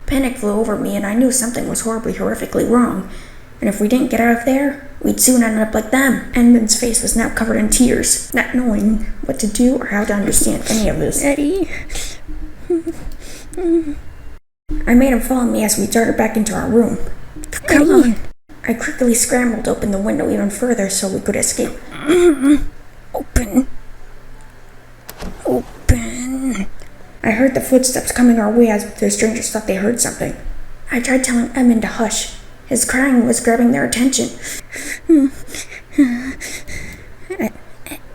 Panic flew over me and I knew something was horrifically wrong. And if we didn't get out of there, we'd soon end up like them. Edmond's face was now covered in tears, not knowing what to do or how to understand any of this. Eddy. I made him follow me as we darted back into our room. Come on. I quickly scrambled to open the window even further so we could escape. Open. I heard the footsteps coming our way as the strangers thought they heard something. I tried telling Edmond to hush. His crying was grabbing their attention.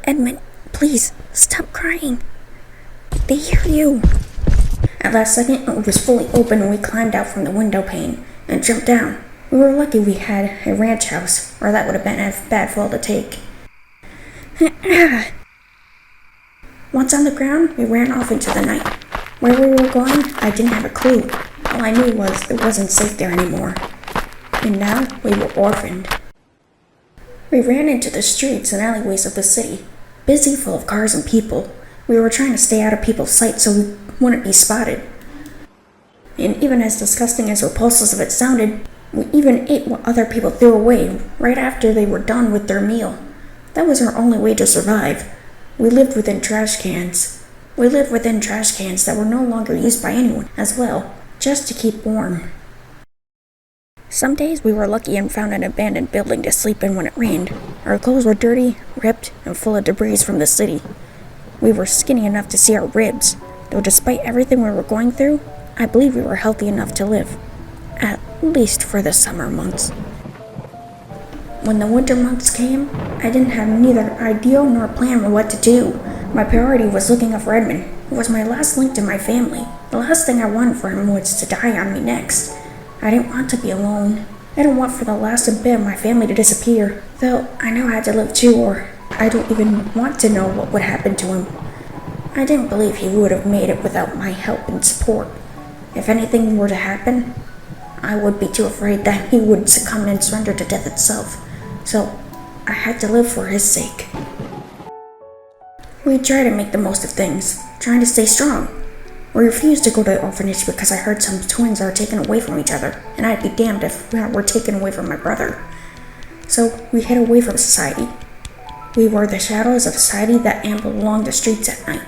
Edmond, please, stop crying. They hear you. At last second, it was fully open and we climbed out from the window pane and jumped down. We were lucky we had a ranch house, or that would have been a bad fall to take. Once on the ground, we ran off into the night. Where we were going, I didn't have a clue. All I knew was it wasn't safe there anymore. And now, we were orphaned. We ran into the streets and alleyways of the city, busy, full of cars and people. We were trying to stay out of people's sight so we wouldn't be spotted. And even as disgusting as repulsive as it sounded, we even ate what other people threw away right after they were done with their meal. That was our only way to survive. We lived within trash cans. We lived within trash cans that were no longer used by anyone as well, just to keep warm. Some days we were lucky and found an abandoned building to sleep in when it rained. Our clothes were dirty, ripped, and full of debris from the city. We were skinny enough to see our ribs, though despite everything we were going through, I believe we were healthy enough to live. At least for the summer months. When the winter months came, I didn't have neither idea nor plan of what to do. My priority was looking out for Edmond, who was my last link to my family. The last thing I wanted for him was to die on me next. I didn't want to be alone. I didn't want for the last bit of my family to disappear. Though I know I had to live too, or I don't even want to know what would happen to him. I didn't believe he would have made it without my help and support. If anything were to happen, I would be too afraid that he would succumb and surrender to death itself. So, I had to live for his sake. We tried to make the most of things, trying to stay strong. We refused to go to the orphanage because I heard some twins are taken away from each other, and I'd be damned if we were taken away from my brother. So, we hid away from society. We were the shadows of society that ambled along the streets at night.